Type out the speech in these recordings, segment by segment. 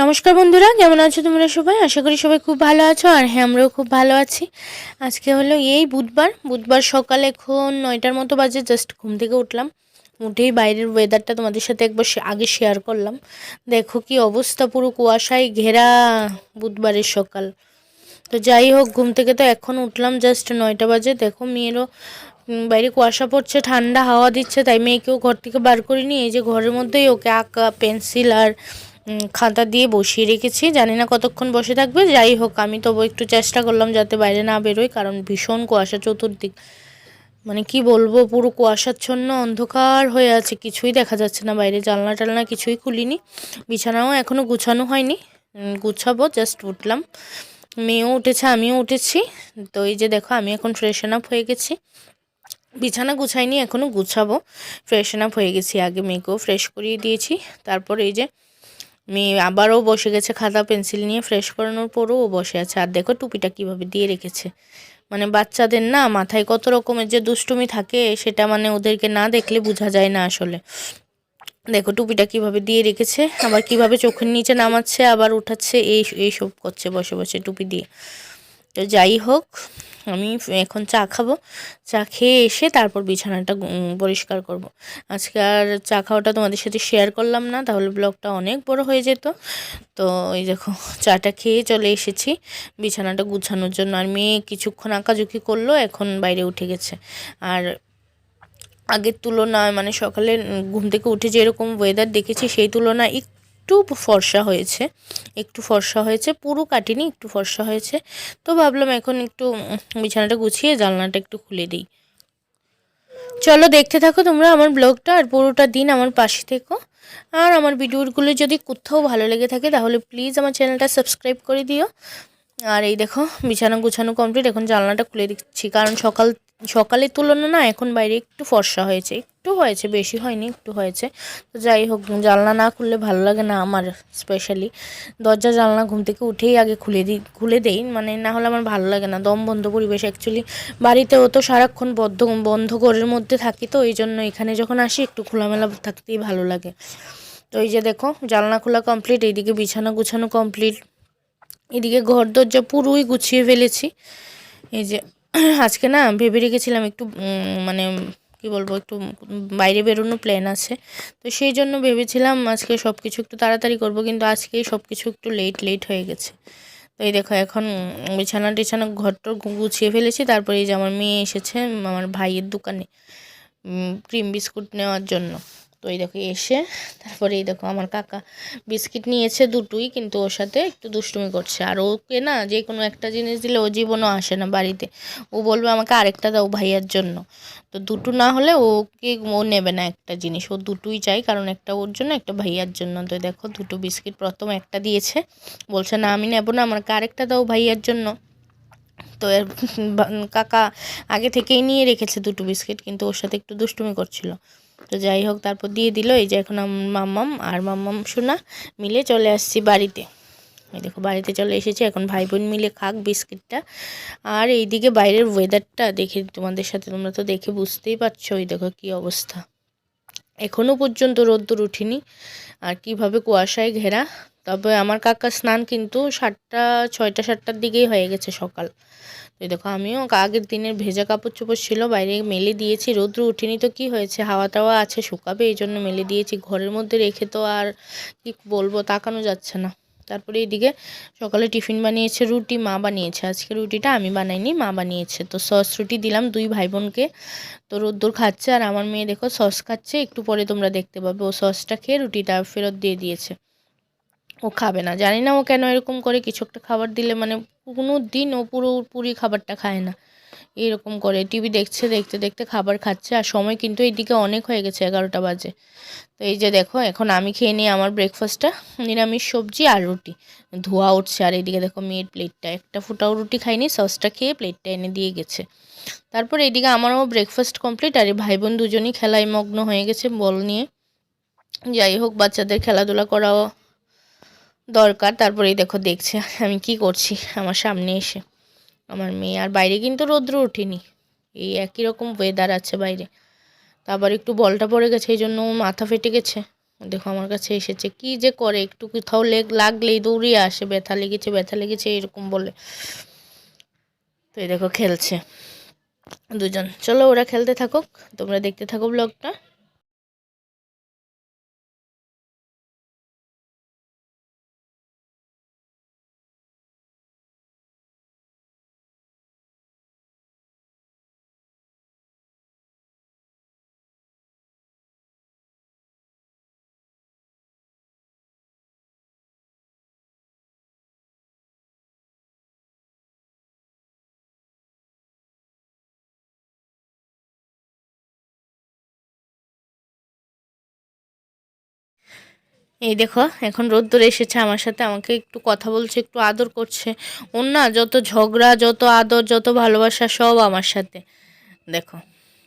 নমস্কার বন্ধুরা, কেমন আছো তোমরা সবাই? আশা করি সবাই খুব ভালো আছো। আর হ্যাঁ, আমরাও খুব ভালো আছি। আজকে হলো এই বুধবার সকাল এখন 9টার মতো বাজে। জাস্ট ঘুম থেকে উঠলাম, উঠেই বাইরের ওয়েদারটা তোমাদের সাথে একবার আগে শেয়ার করলাম। দেখো কি অবস্থা, পুরো কুয়াশায় ঘেরা বুধবারের সকাল। তো যাই হোক, ঘুম থেকে তো এখন উঠলাম, জাস্ট 9টা বাজে। দেখো মেয়েরও বাইরে কুয়াশা পড়ছে, ঠান্ডা হাওয়া দিচ্ছে, তাই মেয়েকেও ঘর থেকে বার করিনি। এই যে ঘরের মধ্যেই ওকে আঁকা পেন্সিল আর খাতা দিয়ে বসিয়ে রেখেছি। জানি না কতক্ষণ বসে থাকবে। যাই হোক, আমি তবু একটু চেষ্টা করলাম যাতে বাইরে না বেরোয়, কারণ ভীষণ কুয়াশা চতুর্দিক। মানে কি বলবো, পুরো কুয়াশাচ্ছন্ন অন্ধকার হয়ে আছে, কিছুই দেখা যাচ্ছে না বাইরে। জানলা টালনা কিছুই খুলিনি, বিছানাও এখনও গুছানো হয়নি, গুছাবো। জাস্ট উঠলাম, মেয়েও উঠেছে, আমিও উঠেছি। তো এই যে দেখো, আমি এখন ফ্রেশন আপ হয়ে গেছি। বিছানা গুছাইনি, এখনও গুছাবো। ফ্রেশন আপ হয়ে গেছি, আগে মেয়েকেও ফ্রেশ করিয়ে দিয়েছি। তারপর এই যে মেয়ে আবারও বসে গেছে খাতা পেন্সিল নিয়ে। ফ্রেশ করানোর পরও ও বসে আছে। আর দেখো টুপিটা কিভাবে দিয়ে রেখেছে। মানে বাচ্চাদের না মাথায় কত রকমের যে দুষ্টুমি থাকে, সেটা মানে ওদেরকে না দেখলে বোঝা যায় না আসলে। দেখো টুপিটা কিভাবে দিয়ে রেখেছে, আবার কিভাবে চোখের নিচে নামাচ্ছে, আবার উঠাচ্ছে, এইসব করছে বসে বসে টুপি দিয়ে। তো যাই হোক, আমি এখন চা খাবো। চা খেয়ে এসে তারপর বিছানাটা পরিষ্কার করব। আজকে আর চা খাওয়াটা তোমাদের সাথে শেয়ার করলাম না, তাহলে ব্লগটা অনেক বড় হয়ে যেত। তো এই দেখো, চাটা খেয়ে চলে এসেছি বিছানাটা গুছানোর জন্য। আর মেয়ে কিছুক্ষণ আঁকাঝুঁকি করলো, এখন বাইরে উঠে গেছে। আর আগের তুলনায় মানে সকালে ঘুম থেকে উঠে যেরকম ওয়েদার দেখেছি, সেই তুলনায় একটু ফর্সা হয়েছে, পুরো কাটেনি, একটু ফর্সা হয়েছে। তো ভাবলাম এখন একটু বিছানাটা গুছিয়ে জানলাটা একটু খুলে দিই। চলো দেখতে থাকো তোমরা আমার ব্লগটা, আর পুরোটা দিন আমার পাশে থেকো। আর আমার ভিডিওগুলো যদি কোথাও ভালো লেগে থাকে তাহলে প্লিজ আমার চ্যানেলটা সাবস্ক্রাইব করে দিও। আর এই দেখো, বিছানা গুছানো কমপ্লিট, এখন জানলাটা খুলে দিচ্ছি, কারণ সকালের তুলনা না এখন বাইরে একটু ফর্সা হয়েছে, একটু হয়েছে, বেশি হয়নি, একটু হয়েছে। তো যাই হোক, জানলা না খুললে ভালো লাগে না আমার। স্পেশালি দরজা জানলা ঘুম থেকে উঠেই আগে খুলে দেই, মানে না হলে আমার ভালো লাগে না। দম বন্ধ পরিবেশ অ্যাকচুয়ালি। বাড়িতেও তো সারাক্ষণ বন্ধ ঘরের মধ্যে থাকি, তো এই জন্য এখানে যখন আসি একটু খোলামেলা থাকতেই ভালো লাগে। তো এই যে দেখো, জানলা খোলা কমপ্লিট, এইদিকে বিছানা গুছানো কমপ্লিট, এদিকে ঘর দরজা পুরোই গুছিয়ে ফেলেছি। এই যে আজকে না ভেবে রেখেছিলাম একটু মানে কি বলবো, একটু বাইরে বেরোনো প্ল্যান আছে। তো সেই জন্য ভেবেছিলাম আজকে সব কিছু একটু তাড়াতাড়ি করব, কিন্তু আজকেই সব কিছু একটু লেট হয়ে গেছে। তো এই দেখো, এখন বিছানা ঘরটর গুছিয়ে ফেলেছি। তারপরে এই যে আমার মেয়ে এসেছে আমার ভাইয়ের দোকানে ক্রিম বিস্কুট নেওয়ার জন্য। তো এই দেখো এসে, তারপরে এই দেখো আমার কাকা বিস্কিট নিয়েছে দুটোই, কিন্তু ওর সাথে একটু দুষ্টুমি করছে। আর ওকে না যে কোনো একটা জিনিস দিলে ও জীবনও আসে না বাড়িতে, ও বলবে আমাকে আরেকটা দাও ভাইয়ার জন্য। তো দুটো না হলে ও নেবে না একটা জিনিস, ও দুটোই চাই, কারণ একটা ওর জন্য, একটা ভাইয়ার জন্য। তো দেখো দুটো বিস্কিট প্রথম একটা দিয়েছে, বলছে না আমি নেবো না, আমাকে আরেকটা দাও ভাইয়ার জন্য। তো এর কাকা আগে থেকেই নিয়ে রেখেছে দুটো বিস্কিট, কিন্তু ওর সাথে একটু দুষ্টুমি করছিল। তো যাই হোক, তারপর দিয়ে দিল। এই যে এখন মাম্মাম সোনা মিলে চলে আসছি বাড়িতে। এই দেখো বাড়িতে চলে এসেছি, এখন ভাই বোন মিলে খাক বিস্কিটটা। আর এইদিকে বাইরের ওয়েদারটা দেখে তোমাদের সাথে, তোমরা তো দেখে বুঝতেই পারছো, ওই দেখো কী অবস্থা। এখনও পর্যন্ত রোদ্দুর উঠিনি, আর কিভাবে কুয়াশায় ঘেরা। তবে আমার কাকার স্নান কিন্তু 6টা 7টার দিকেই হয়ে গেছে সকাল। তো দেখো, আমিও আগের দিনের ভেজা কাপড় চোপড় ছিল বাইরে মেলে দিয়েছি, রোদ্র উঠিনি তো কি হয়েছে, হাওয়া টাওয়া আছে, শুকাবে, এই জন্য মেলে দিয়েছি। ঘরের মধ্যে রেখে তো আর কি বলবো, তাকানো যাচ্ছে না। তারপরে এইদিকে সকালে টিফিন বানিয়েছে, রুটি মা বানিয়েছে। আজকে রুটিটা আমি বানাইনি, মা বানিয়েছে। তো সস রুটি দিলাম দুই ভাই বোনকে। তো রোদ্দুর খাচ্ছে, আর আমার মেয়ে দেখো সস খাচ্ছে, একটু পরে তোমরা দেখতে পাবে। ও সসটা খেয়ে রুটিটা ফেরত দিয়ে দিয়েছে, ও খাবে না। জানি না ও কেন এরকম করে, কিছু একটা খাবার দিলে মানে কোনো দিন ও পুরোপুরি খাবারটা খায় না, এরকম করে টিভি দেখছে, দেখতে দেখতে খাবার খাচ্ছে। আর সময় কিন্তু এইদিকে অনেক হয়ে গেছে, 11টা বাজে। তো এই যে দেখো, এখন আমি খেয়ে নিই আমার ব্রেকফাস্টটা, নিরামিষ সবজি আর রুটি। ধোয়া উঠছে, আর এইদিকে দেখো মেয়ের প্লেটটা, একটা ফুটাও রুটি খাইনি, সসটা খেয়ে প্লেটটা এনে দিয়ে গেছে। তারপর এইদিকে আমারও ব্রেকফাস্ট কমপ্লিট, আর এই ভাই বোন দুজনই খেলায় মগ্ন হয়ে গেছে বল নিয়ে। যাই হোক, বাচ্চাদের খেলাধুলা করাও দরকার। তারপরেই দেখো দেখছে আমি কি করছি আমার সামনে এসে, আমার মেয়ে। আর বাইরে কিন্তু রৌদ্র ওঠেনি, এই একই রকম ওয়েদার আছে বাইরে। তো আবার একটু বলটা পড়ে গেছে, এই জন্য মাথা ফেটে গেছে, দেখো আমার কাছে এসেছে, কি যে করে, একটু কোথাও লাগলেই দৌড়িয়ে আসে, ব্যথা লেগেছে ব্যথা লেগেছে এরকম বলে। তো এই দেখো খেলছে দুজন। চলো ওরা খেলতে থাকুক, তোমরা দেখতে থাকো ব্লগটা। এই দেখো এখন রোদ্দুর এসেছে আমার সাথে, আমাকে একটু কথা বলছে, একটু আদর করছে। ওর না যত ঝগড়া, যত আদর, যত ভালোবাসা সব আমার সাথে। দেখো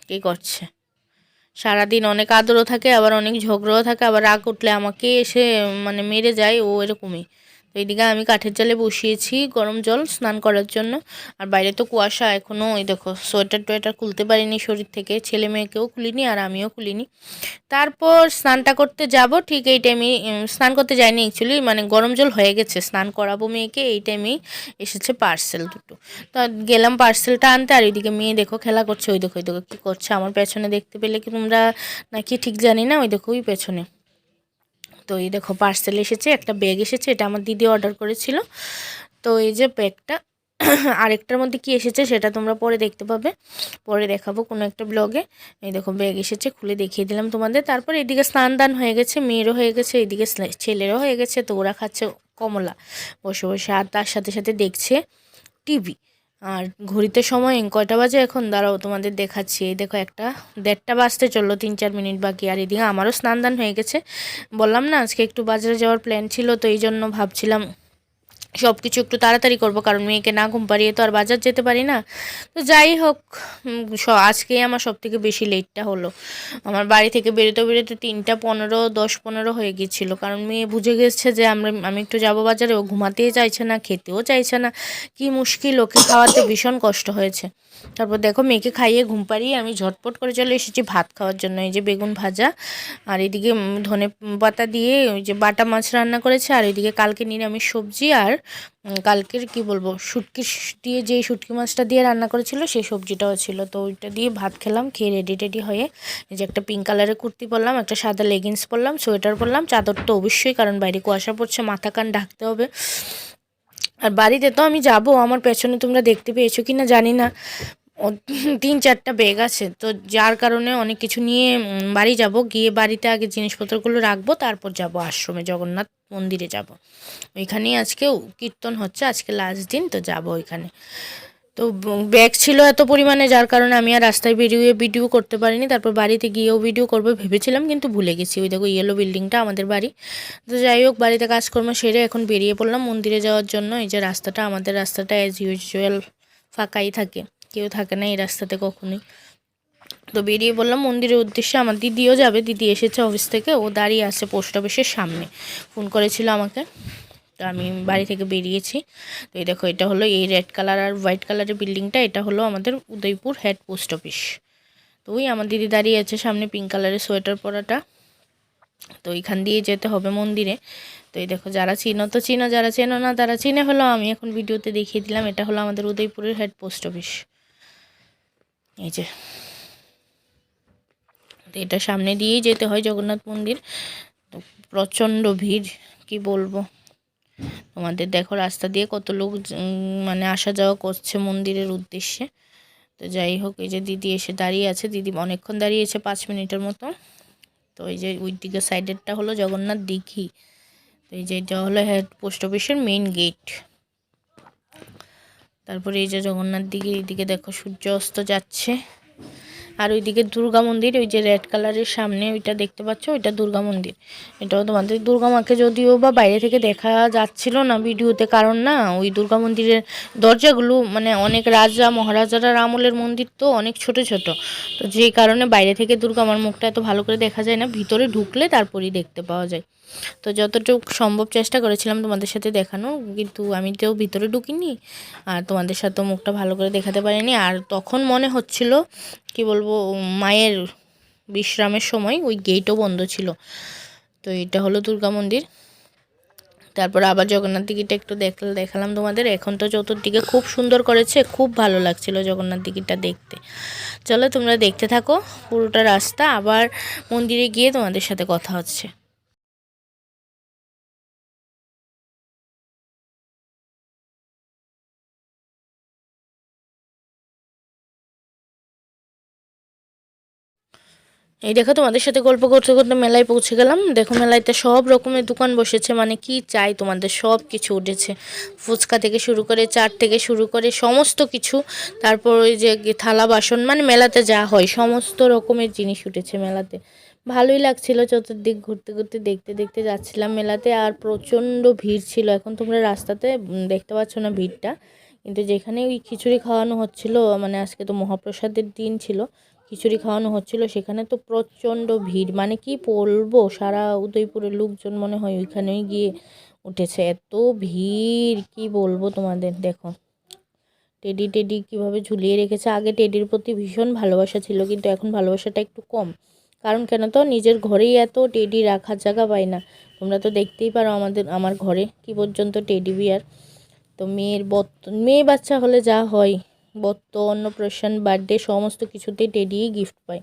কি করছে, সারাদিন অনেক আদরও থাকে, আবার অনেক ঝগড়াও থাকে, আবার রাগ উঠলে আমাকে এসে মানে মেরে যায়, ও এরকমই। তো এইদিকে আমি কাঠের জালে বসিয়েছি গরম জল স্নান করার জন্য। আর বাইরে তো কুয়াশা এখনও, ওই দেখো সোয়েটার টোয়েটার খুলতে পারিনি শরীর থেকে, ছেলে মেয়েকেও খুলিনি আর আমিও খুলিনি। তারপর স্নানটা করতে যাব, ঠিক এই টাইমেই স্নান করতে যাইনি অ্যাকচুয়ালি, মানে গরম জল হয়ে গেছে, স্নান করাবো মেয়েকে, এই টাইমেই এসেছে পার্সেল দুটো। তো গেলাম পার্সেলটা আনতে, আর এইদিকে মেয়ে দেখো খেলা করছে, ওই দেখো কী করছে আমার পেছনে, দেখতে পেলে কি তোমরা নাকি ঠিক জানি না, ওই দেখো ওই পেছনে। তো এই দেখো পার্সেল এসেছে, একটা ব্যাগ এসেছে, এটা আমার দিদি অর্ডার করেছিল। তো এই যে ব্যাগটা, আরেকটার মধ্যে কি এসেছে সেটা তোমরা পরে দেখতে পাবে, পরে দেখাবো কোনো একটা ব্লগে। এই দেখো ব্যাগ এসেছে, খুলে দেখিয়ে দিলাম তোমাদের। তারপর এদিকে স্নান দান হয়ে গেছে, মেয়েরও হয়ে গেছে, এদিকে ছেলেরও হয়ে গেছে। তো ওরা খাচ্ছে কমলা বসে বসে, আর তার সাথে সাথে দেখছে টিভি। আর ঘড়িতে সময় কয়টা বাজে এখন, দাঁড়াও তোমাদের দেখাচ্ছি। এই দেখো 1:30 বাজতে চললো, 3-4 মিনিট বাকি। আর এদিকে আমারও স্নান দান হয়ে গেছে। বললাম না আজকে একটু বাজারে যাওয়ার প্ল্যান ছিল, তো এই জন্য ভাবছিলাম সব কিছু একটু তাড়াতাড়ি করবো, কারণ মেয়েকে না ঘুম পাড়িয়ে তো আর বাজার যেতে পারি না। তো যাই হোক, আজকেই আমার সব থেকে বেশি লেটটা হলো। আমার বাড়ি থেকে বেরোতে বেরোতে 3:15, 10-15 হয়ে গিয়েছিলো, কারণ মেয়ে বুঝে গেছে যে আমি একটু যাবো বাজারে, ও ঘুমাতেই চাইছে না, খেতেও চাইছে না। কি মুশকিল, ওকে খাওয়াতে ভীষণ কষ্ট হয়েছে। তারপর দেখো মেয়েকে খাইয়ে ঘুম পাড়িয়ে আমি ঝটপট করে চলে এসেছি ভাত খাওয়ার জন্য। এই যে বেগুন ভাজা, আর এদিকে ধনে পাতা দিয়ে ওই যে বাটা মাছ রান্না করেছে, আর এদিকে কালকে নিরামিষ সবজি, আর কালকের কি বলবো শুটকি দিয়ে, যেই শুটকি মাছটা দিয়ে রান্না করেছিল সেই সবজিটাও ছিল। তো ওইটা দিয়ে ভাত খেলাম, খেয়ে রেডি হয়ে এই যে একটা পিঙ্ক কালারের কুর্তি পরলাম, একটা সাদা লেগিংস পরলাম, সোয়েটার পরলাম, চাদর তো অবশ্যই, কারণ বাইরে কুয়াশা পড়ছে, মাথা কান ঢাকতে হবে। আর বাড়িতে তো আমি যাব, আমার পেছনে তোমরা দেখতে পেয়েছো কি না জানি না, 3-4টা ব্যাগ আছে, তো যার কারণে অনেক কিছু নিয়ে বাড়ি যাব, গিয়ে বাড়িতে আগে জিনিসপত্রগুলো রাখবো, তারপর যাব আশ্রমে, জগন্নাথ মন্দিরে যাব। ওইখানেই আজকে কীর্তন হচ্ছে, আজকে লাস্ট দিন, তো যাব ওইখানে। তো ব্যাগ ছিল এত পরিমাণে, যার কারণে আমি আর রাস্তায় বেরিয়ে ভিডিও করতে পারিনি। তারপর বাড়িতে গিয়েও ভিডিও করবো ভেবেছিলাম, কিন্তু ভুলে গেছি। ওই দেখো ইয়েলো বিল্ডিংটা আমাদের বাড়ি। তো যাই হোক, বাড়িতে কাজকর্ম সেরে এখন বেরিয়ে পড়লাম মন্দিরে যাওয়ার জন্য। এই যে রাস্তাটা, আমাদের রাস্তাটা অ্যাজ ইউজুয়াল ফাঁকাই থাকে, কেউ থাকে না এই রাস্তাতে কখনোই। তো বেরিয়ে পড়লাম মন্দিরের উদ্দেশ্যে। আমার দিদিও যাবে, দিদি এসেছে অফিস থেকে, ও দাঁড়িয়ে আছে পোস্ট অফিসের সামনে, ফোন করেছিল আমাকে। তো আমি বাড়ি থেকে বেরিয়েছি। তো এই দেখো এটা হলো এই রেড কালার আর হোয়াইট কালারের বিল্ডিংটা, এটা হলো আমাদের উদয়পুর হেড পোস্ট অফিস। তো ওই আমার দিদি দাঁড়িয়ে আছে সামনে, পিঙ্ক কালারের সোয়েটার পরাটা। তো এইখান দিয়ে যেতে হবে মন্দিরে। তো এই দেখো যারা চিনো তো চিনো, যারা চেনো না তারা চিনে হলো, আমি এখন ভিডিওতে দেখিয়ে দিলাম। এটা হলো আমাদের উদয়পুরের হেড পোস্ট অফিস। এই যে তো এটা সামনে দিয়েই যেতে হয় জগন্নাথ মন্দির। তো প্রচণ্ড ভিড়, কি বলবো তোমাদের। দেখো রাস্তা দিয়ে কত লোক মানে আসা যাওয়া করছে মন্দিরের উদ্দেশ্যে। তো যাই হোক, এই যে দিদি এসে দাঁড়িয়ে আছে, দিদি অনেকক্ষণ দাঁড়িয়েছে, 5 মিনিটের মতো। তো এই যে ওই দিকে সাইডেরটা হলো জগন্নাথ দিঘি। তো এই যে এটা হলো হেড পোস্ট অফিসের মেইন গেট। তারপরে এই যে জগন্নাথ দিঘির এইদিকে দেখো সূর্য অস্ত যাচ্ছে। আর ওইদিকে দুর্গা মন্দির, ওই যে রেড কালারের সামনে ওইটা দেখতে পাচ্ছ, ওইটা দুর্গা মন্দির। এটাও তোমাদের দুর্গা মাকে যদিও বা বাইরে থেকে দেখা যাচ্ছিল না ভিডিওতে, কারণ না ওই দুর্গা মন্দিরের দরজাগুলো মানে অনেক রাজা মহারাজারা আমলের মন্দির, তো অনেক ছোট ছোট, তো যেই কারণে বাইরে থেকে দুর্গা মার মুখটা এত ভালো করে দেখা যায় না, ভিতরে ঢুকলে তারপরেই দেখতে পাওয়া যায়। তো যতটুকু সম্ভব চেষ্টা করেছিলাম তোমাদের সাথে দেখানো, কিন্তু আমি তো ভিতরে ঢুকিনি, আর তোমাদের সাথেও মুখটা ভালো করে দেখাতে পারিনি। আর তখন মনে হচ্ছিল কি বলবো, মায়ের বিশ্রামের সময় ওই গেটও বন্ধ ছিল। তো এটা হলো দুর্গা মন্দির। তারপর আবার জগন্নাথ দিঘিটা একটু দেখালাম তোমাদের। এখন তো চতুর্দিকে খুব সুন্দর করেছে, খুব ভালো লাগছিল জগন্নাথ দিঘিটা দেখতে। চলো তোমরা দেখতে থাকো পুরোটা রাস্তা, আবার মন্দিরে গিয়ে তোমাদের সাথে কথা হচ্ছে। এই দেখো তোমাদের সাথে গল্প করতে করতে মেলায় পৌঁছে গেলাম। দেখো মেলাতে সব রকমের দোকান বসেছে, মানে কি চাই তোমাদের সব কিছু উঠেছে। ফুচকা থেকে শুরু করে চাট থেকে শুরু করে সমস্ত কিছু। তারপর ওই যে থালা বাসন, মানে মেলাতে যা হয় সমস্ত রকমের জিনিস উঠেছে মেলাতে। ভালোই লাগছিল, চতুর্দিক ঘুরতে ঘুরতে দেখতে দেখতে যাচ্ছিলাম মেলাতে। আর প্রচণ্ড ভিড় ছিল, এখন তোমরা রাস্তাতে দেখতে পাচ্ছ না ভিড়টা, কিন্তু যেখানে ওই খিচুড়ি খাওয়ানো হচ্ছিল, মানে আজকে তো মহাপ্রসাদের দিন ছিল, খিচুড়ি খাওয়ানো হচ্ছিল, সেখানে তো প্রচণ্ড ভিড়, মানে কি বলবো, সারা উদয়পুরের লোকজন মনে হয় ওইখানেই গিয়ে উঠেছে, এত ভিড় কি বলবো তোমাদের। দেখো টেডি টেডি কীভাবে ঝুলিয়ে রেখেছে। আগে টেডির প্রতি ভীষণ ভালোবাসা ছিল, কিন্তু এখন ভালোবাসাটা একটু কম। কারণ কেন, তো নিজের ঘরেই এত টেডি রাখার জায়গা পাই না। তোমরা তো দেখতেই পারো আমার ঘরে কি পর্যন্ত টেডি বিয়ার। তো মেয়ে বাচ্চা হলে যা হয়, বত্ত অন্নপ্রাশন বার্থডে সমস্ত কিছুতেই টেডিই গিফট পায়।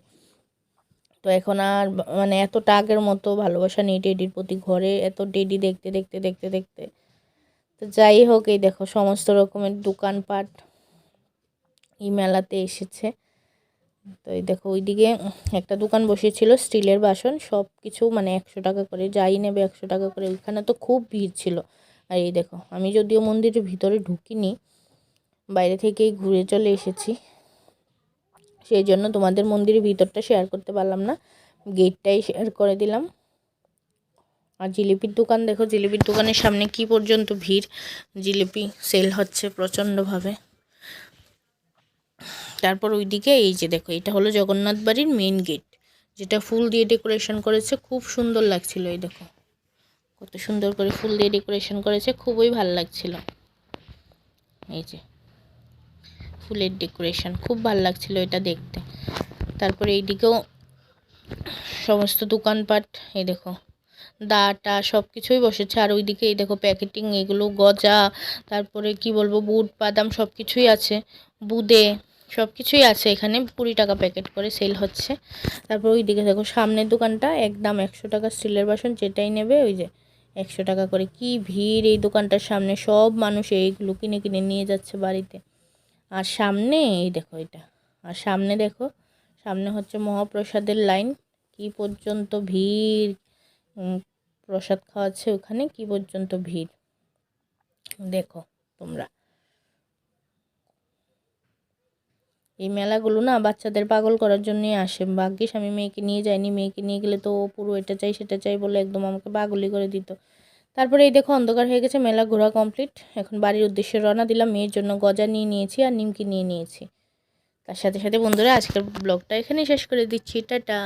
তো এখন আর মানে এতটা আগের মতো ভালোবাসা নেই টেডির প্রতি। ঘরে এত টেডি দেখতে দেখতে দেখতে দেখতে, তো যাই হোক, এই দেখো সমস্ত রকমের দোকানপাট এই মেলাতে এসেছে। তো এই দেখো ওইদিকে একটা দোকান বসেছিল স্টিলের বাসন, সব কিছু মানে 100 টাকা করে, যাই নেবে 100 টাকা করে। ওইখানে তো খুব ভিড় ছিল। আর এই দেখো আমি যদিও মন্দিরের ভিতরে ঢুকিনি, বাইরে থেকেই ঘুরে চলে এসেছি, সেই জন্য তোমাদের মন্দিরের ভিতরটা শেয়ার করতে পারলাম না, গেটটাই শেয়ার করে দিলাম। আর জিলিপির দোকান দেখো, জিলিপির দোকানের সামনে কি পর্যন্ত ভিড়, জিলিপি সেল হচ্ছে প্রচণ্ডভাবে। তারপর ওইদিকে এই যে দেখো, এটা হলো জগন্নাথ বাড়ির মেন গেট, যেটা ফুল দিয়ে ডেকোরেশন করেছে, খুব সুন্দর লাগছিল। এই দেখো কত সুন্দর করে ফুল দিয়ে ডেকোরেশন করেছে, খুবই ভালো লাগছিল। এই যে ফুলের ডেকোরেশন খুব ভালো লাগছিল এটা দেখতে। তারপরে এইদিকেও সমস্ত দোকানপাট, এই দেখো দাটা সব কিছুই বসেছে। আর ওইদিকে এই দেখো প্যাকেটিং, এগুলো গজা, তারপরে কি বলবো বুট বাদাম সব কিছুই আছে, বুদে সব কিছুই আছে এখানে, 20 টাকা প্যাকেট করে সেল হচ্ছে। তারপর ওইদিকে দেখো সামনের দোকানটা একদম 100 টাকা স্টিলের বাসন, যেটাই নেবে ওই যে 100 টাকা করে। কি ভিড় এই দোকানটার সামনে, সব মানুষ এইগুলো কিনে কিনে নিয়ে যাচ্ছে বাড়িতে। আর সামনে এই দেখো এটা, আর সামনে দেখো, সামনে হচ্ছে মহাপ্রসাদের লাইন, কি পর্যন্ত ভিড়। প্রসাদ খাওয়াচ্ছে ওখানে, কি পর্যন্ত ভিড় দেখো তোমরা। এই মেলাগুলো না বাচ্চাদের পাগল করার জন্যই আসে। ভাগ্যিস আমি মেয়েকে নিয়ে যাইনি, মেয়েকে নিয়ে গেলে তো পুরো এটা চাই সেটা চাই বলে একদম আমাকে পাগলই করে দিত। তারপরে এই দেখো অন্ধকার হয়ে গেছে, মেলা ঘোরা কমপ্লিট, এখন বাড়ির উদ্দেশ্যে রওনা দিলাম। মেয়ের জন্য গজা নিয়ে নিয়েছি আর নিমকি নিয়ে নিয়েছি। তার সাথে সাথে বন্ধুরা আজকের ব্লগটা এখানেই শেষ করে দিচ্ছি, টাটা।